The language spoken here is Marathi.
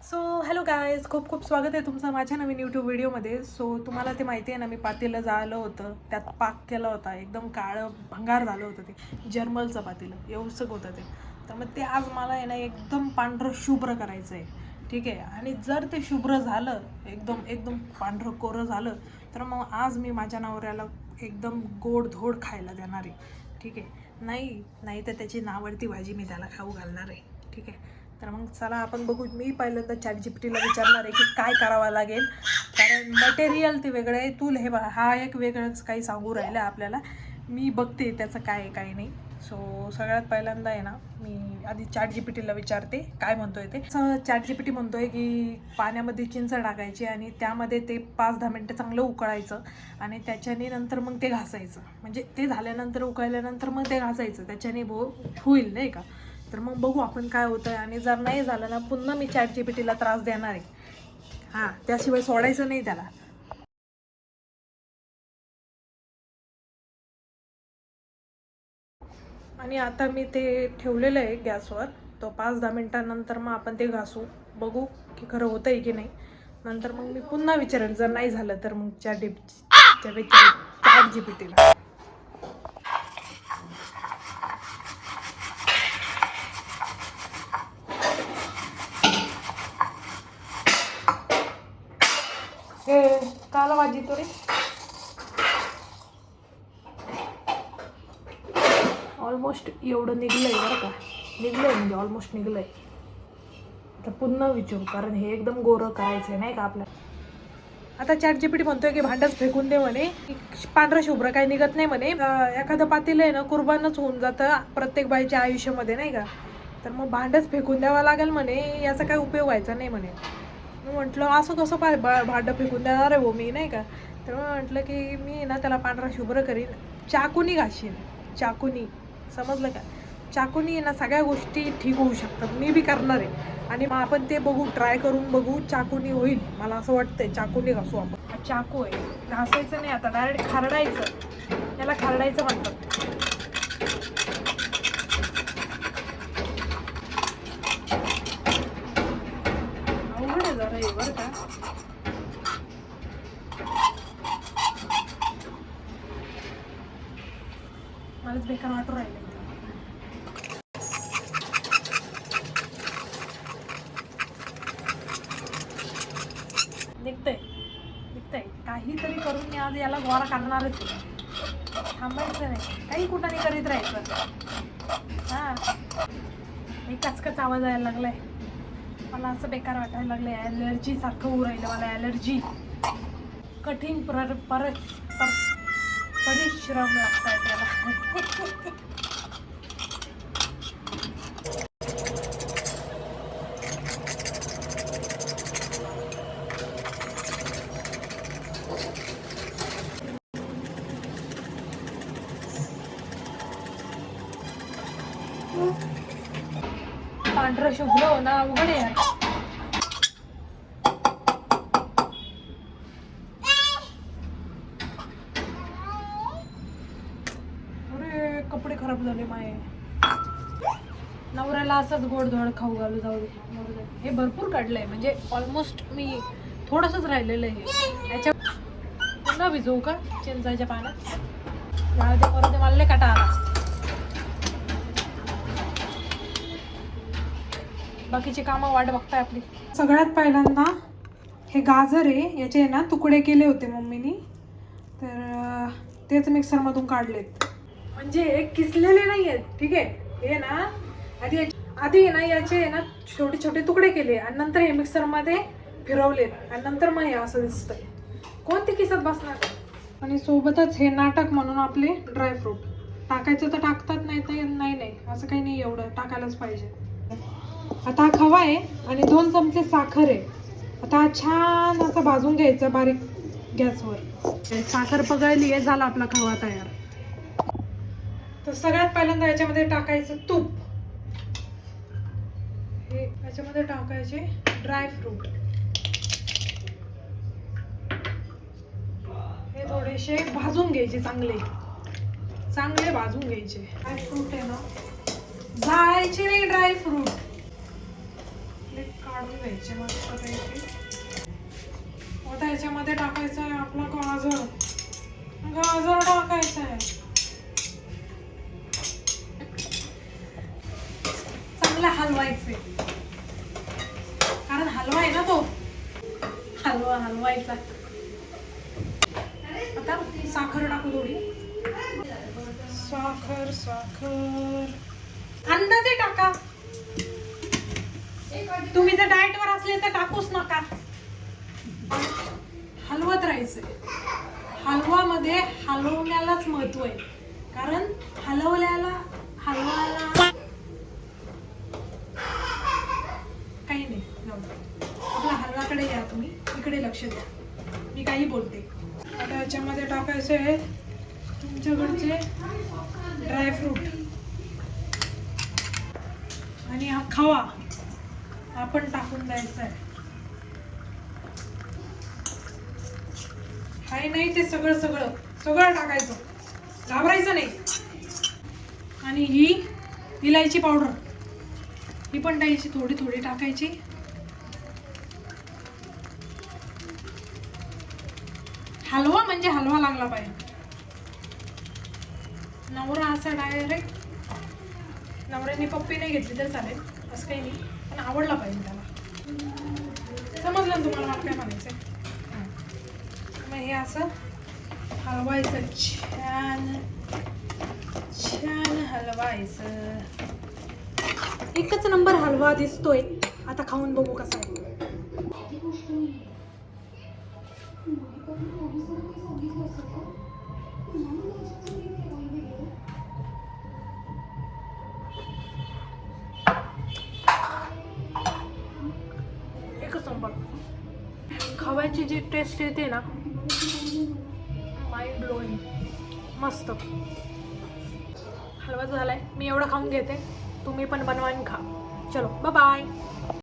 सो हॅलो गायज, खूप खूप स्वागत आहे तुमचं माझ्या नवीन यूट्यूब व्हिडिओमध्ये. सो तुम्हाला ते माहिती आहे ना, मी पातेलं जाळलं होतं, त्यात पाक केला होता, एकदम काळं भंगार झालं होतं. ते जर्मलचं पातेलं एवढंसं होतं ते. तर मग ते आज मला आहे ना एकदम पांढरं शुभ्र करायचं आहे, ठीक आहे. आणि जर ते शुभ्र झालं, एकदम एकदम पांढरं कोरं झालं, तर मग आज मी माझ्या नवऱ्याला एकदम गोडधोड खायला देणार आहे, ठीक आहे. नाही तर त्याची नावडती भाजी मी त्याला खाऊ घालणार आहे, ठीक आहे. तर मग चला आपण बघू. मी पहिल्यांदा ChatGPTला विचारणार आहे की काय करावं लागेल, कारण मटेरियल ते वेगळं आहे. तू हे हा एक वेगळंच काही सांगू राहिलं आपल्याला. मी बघते त्याचं काय आहे काय नाही. सो सगळ्यात पहिल्यांदा आहे ना, मी आधी ChatGPTला विचारते काय म्हणतो आहे ते. ChatGPT म्हणतो आहे की पाण्यामध्ये चिंच टाकायची आणि त्यामध्ये ते 5-10 मिनटं चांगलं उकळायचं आणि त्याच्याने नंतर मग ते घासायचं. म्हणजे ते झाल्यानंतर उकळल्यानंतर मग ते घासायचं, त्याच्याने होईल नाही का. तर मग बघू आपण काय होतं आहे. आणि जर नाही झालं ना, पुन्हा मी ChatGPTला त्रास देणार आहे. हां, त्याशिवाय सोडायचं नाही त्याला. आणि आता मी ते ठेवलेलं आहे गॅसवर. तो 5-10 मिनटानंतर मग आपण ते घासू, बघू की खरं होतं आहे की नाही. नंतर मग मी पुन्हा विचारेल, जर नाही झालं तर मग ChatGPTला. हे काला भाजी तो रे, ऑलमोस्ट एवढं निघलं आहे बरं का. निघलं आहे म्हणजे ऑलमोस्ट निघलं आहे. आता पुन्हा विचारू, कारण हे एकदम गोरं करायचं आहे नाही का आपल्याला. आता ChatGPT म्हणतोय की भांडंच फेकून दे म्हणे, पांढरं शुभ्र काही निघत नाही म्हणे. एखादं पातेलं आहे ना कुर्बानच होऊन जातं प्रत्येक बाईच्या आयुष्यामध्ये नाही का. तर मग भांडंच फेकून द्यावं लागेल म्हणे, याचा काही उपयोग व्हायचा नाही म्हणे. मी म्हटलं असं कसं भांडं फेकून देणार आहे हो मी नाही का. तर मग म्हटलं की मी ना त्याला पांढरा शुभ्र करीन, चाकूनी घाशीन, चाकूनी. समजलं का. चाकूनी ना सगळ्या गोष्टी ठीक होऊ शकतात. मी बी करणार आहे आणि मग आपण ते बघू, ट्राय करून बघू चाकूनी होईल. मला असं वाटतंय चाकूनी घासू आपण. चाकू आहे, घासायचं नाही आता, डायरेक्ट खारडायचं. याला खारडायचं म्हणतात. अवघड आहे जरा हे बरं का. मलाच बेकार वाटू राहिलं. निघतंय काहीतरी करून मी आज याला गोळा करणारच आहे. थांबायचं नाही, काही कुठाने करीत राहायचं. हां, एक कचकच आवाज यायला लागलाय. मला असं बेकार वाटायला लागलं, ॲलर्जी सारखं होऊ राहिलं मला. ॲलर्जी. कठीण परिश्रम लागताय त्याला. पांढरं शुभ्र होणं अवघड आहे. अरे कपडे खराब झाले माये. नवऱ्याला असंच गोडधोड खाऊ घालू, जाऊ दे. हे भरपूर काढलंय, म्हणजे ऑलमोस्ट मी थोडंसंच राहिलेलं आहे. याच्या पुन्हा भिजवू का चिंचाच्या पाण्यात. परत मला लय काटा आला. बाकीची कामं वाट बघताय आपली. सगळ्यात पहिल्यांदा हे गाजर आहे, याचे ना तुकडे केले होते मम्मीनी, तर तेच मिक्सरमधून काढलेत. म्हणजे किसलेले नाही आहेत, ठीक आहे. हे ना आधी ना याचे ना छोटे छोटे तुकडे केले आणि नंतर हे मिक्सरमध्ये फिरवलेत आणि नंतर मग हे असं दिसतंय. कोणते किसत बसणार. आणि सोबतच हे नाटक म्हणून आपले ड्रायफ्रूट टाकायचं तर टाकतात, नाही तर नाही, असं काही नाही, एवढं टाकायलाच पाहिजे. आता हा खवा आहे आणि 2 चमचे साखर आहे. आता हा छान असं भाजून घ्यायचं बारीक गॅसवर. साखर पगळली आहे, झाला आपला खवा तयार. तर सगळ्यात पहिल्यांदा याच्यामध्ये टाकायचं तूप. हे याच्यामध्ये टाकायचे ड्रायफ्रूट. हे थोडेसे भाजून घ्यायचे, चांगले भाजून घ्यायचे. ड्रायफ्रूट आहे ना, जायचे नाही ड्रायफ्रूट. काढून घ्यायचे मस्तपैकी. आता याच्यामध्ये टाकायचं आहे आपला गाजर. गाजर टाकायचं आहे. चांगला हलवायचे, कारण हलवा आहे ना तो. हलवायचा. आता साखर टाकू थोडी. साखर अंदाजे टाका. तुम्ही जर डाएट वर असले तर टाकूच नका. हलवत राहायचंय. हलवामध्ये हलवण्यालाच महत्व आहे, कारण हलवायला काही नाही. आपल्या हलवाकडे या, तुम्ही इकडे लक्ष द्या, मी काही बोलते. आता याच्यामध्ये टाकायचे आहेत तुमच्याकडचे ड्रायफ्रूट आणि हा खवा आपण टाकून द्यायचा आहे. काही नाही, ते सगळं टाकायचं, घाबरायचं नाही. आणि ही इलायची पावडर, ही पण द्यायची, थोडी टाकायची. हलवा म्हणजे हलवा लागला पाहिजे. नवरा असा डायरेक्ट, नवऱ्याने पप्पी नाही घेतली तर चालेल, असं काही नाही, पण आवडला पाहिजे त्याला. समजलं ना तुम्हाला मला काय म्हणायचंय? मग हे असं हलवायचं, छान हलवायचं. एकच नंबर हलवा दिसतोय. आता खाऊन बघू कसा आहे. एकच नंबर. खव्याची जी टेस्ट येते ना, माइंड ब्लोईंग. मस्त हलवा झालाय. मी एवढं खाऊन घेते, तुम्ही पण बनवा आणि खा. चलो, बाय बाय.